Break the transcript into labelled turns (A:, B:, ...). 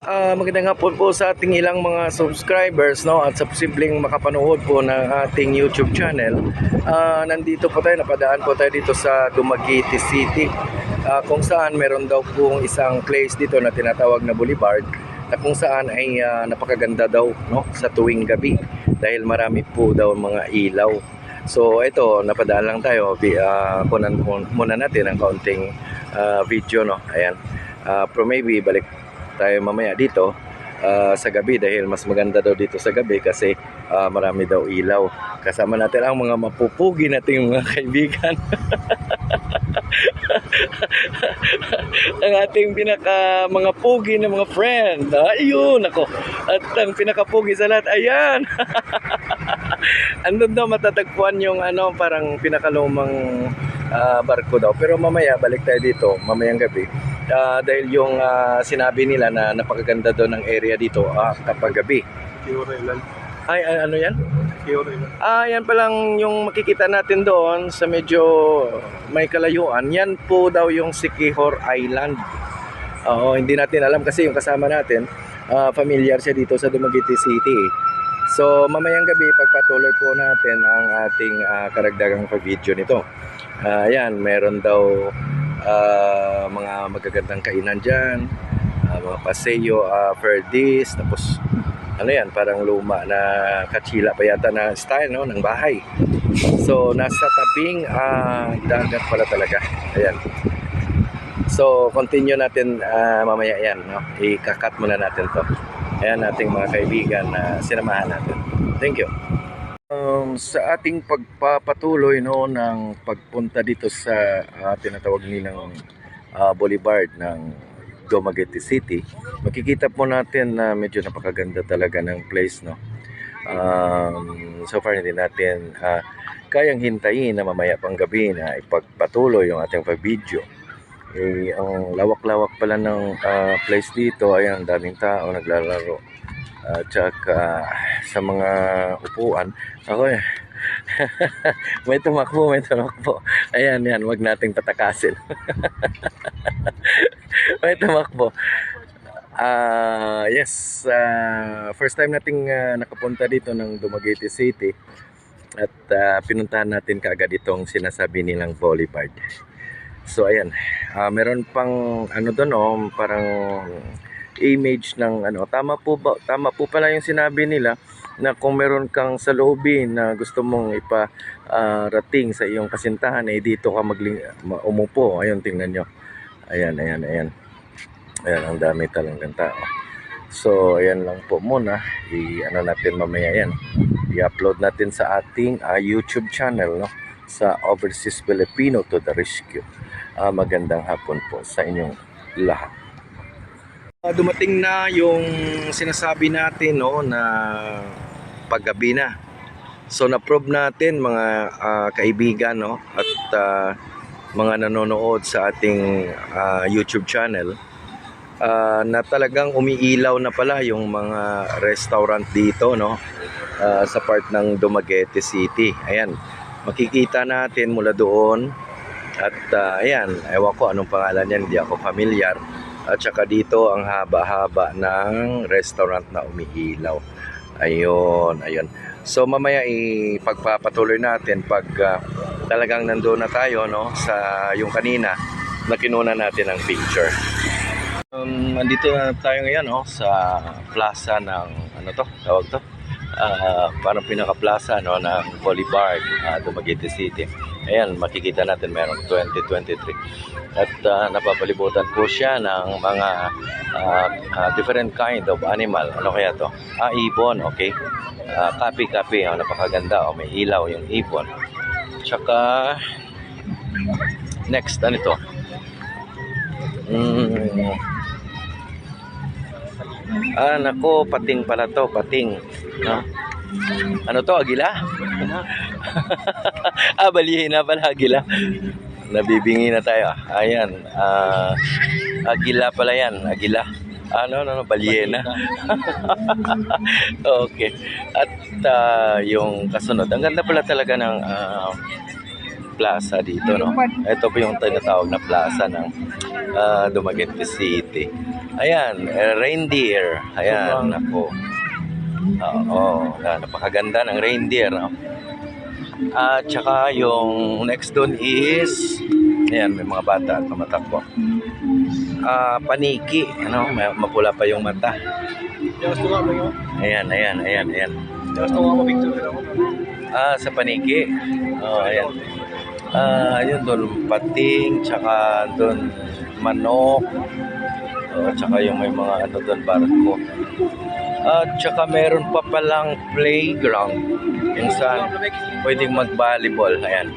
A: Magandang hapon po sa ating ilang mga subscribers, no, at sa posibleng makapanood po ng ating YouTube channel. Nandito po tayo, napadaan po tayo dito sa Dumaguete City, kung saan meron daw pong isang place dito na tinatawag na Boulevard, na kung saan ay napakaganda daw, no, sa tuwing gabi dahil marami po daw mga ilaw. So ito, napadaan lang tayo, kunan muna natin ang kaunting video, no. Ayan, pero maybe balik tayo mamaya dito sa gabi dahil mas maganda daw dito sa gabi kasi marami daw ilaw. Kasama natin ang mga mapupugi nating mga kaibigan. Ang ating mga pugi na mga friend. Ayun ako. At ang pinakapugi sa lahat, ayan. Andun daw matatagpuan yung parang pinakalumang barko daw. Pero mamaya balik tayo dito mamayang gabi. Dahil yung sinabi nila na napakaganda doon ng area dito kapag gabi. Ay, ano yan? Yan palang yung makikita natin doon sa medyo may kalayuan. Yan po daw yung Siquijor Island. Hindi natin alam kasi yung kasama natin, familiar siya dito sa Dumaguete City. So mamayang gabi pagpatuloy po natin ang ating karagdagang video nito. Ayan, meron daw mga magagandang kainan dyan, mga paseo, Ferdies, tapos ano yan, parang luma na kachila pa yata na style, no, ng bahay. So nasa tabing dagat pala talaga. Ayan. So continue natin mamaya yan, no? I-cut muna natin to. Ayan, ating mga kaibigan na sinamahan natin. Thank you. Sa ating pagpapatuloy, no, ng pagpunta dito sa tinatawag nilang Boulevard ng Dumaguete City, makikita po natin na medyo napakaganda talaga ng place, no. So far hindi natin kayang hintayin na mamaya pang gabi na ipagpatuloy yung ating pag-video. Ang lawak-lawak pala ng place dito. Ayan, daming tao naglalaro. Tsaka sa mga upuan, ako may tumakbo. Ayan, yan, wag nating patakasin. May tumakbo. Yes, first time nating nakapunta dito ng Dumaguete City at pinuntahan natin kaagad itong sinasabi nilang Boulevard. So ayan, meron pang doon, parang image ng tama po pala yung sinabi nila na kung meron kang sa loob na gusto mong iparating sa iyong kasintahan, dito ka umupo. Ayun, tingnan nyo. Ayan, ang dami talagang tao. So ayan lang po muna, natin mamaya yan, i-upload natin sa ating YouTube channel, no, sa Overseas Filipino to the Rescue. Magandang hapon po sa inyong lahat. Dumating na yung sinasabi natin, no, na paggabi na. So na-prove natin mga kaibigan, no, at mga nanonood sa ating YouTube channel na talagang umiilaw na pala yung mga restaurant dito, no, sa part ng Dumaguete City. Ayan, makikita natin mula doon. At ayan, ewan ko anong pangalan yan, hindi ako familiar. At saka dito ang haba-haba ng restaurant na umiilaw. Ayun. So mamaya ipagpapatuloy natin pag talagang nandoon na tayo, no, sa yung kanina na kinuna natin ang picture. Andito na tayo ngayon, no, sa plaza ng tawag to? Parang pinaka-plaza, no, ng Boulevard, Dumaguete City. Ayan, makikita natin meron 2023. At napapalibutan po siya ng mga different kind of animal. Ano kaya to? Ibon, okay. Kapi, napakaganda. May ilaw yung ibon. Tsaka next, ano ito? Nako, pating pala to, pating. No? Ano to, agila? Balihin na pala, agila. Nabibingi na tayo. Ayan, agila pala yan, agila. Balyena. Okay. At yung kasunod, ang ganda pala talaga ng plaza dito, no? Ito po yung tinatawag na plaza ng Dumaguete City. Ayan, reindeer. Ayan, ako. Oo, napakaganda ng reindeer, no? At saka yung next doon is, ayan, may mga bata at tumatakbo. Paniki, ano, mapula pa yung mata. Ayan. Sa paniki. Oh, ayan. Yun doon, pating, tsaka doon manok. Tsaka yung may mga ano doon, barko. At tsaka meron pa palang playground yung saan pwedeng mag-volleyball. Ayan.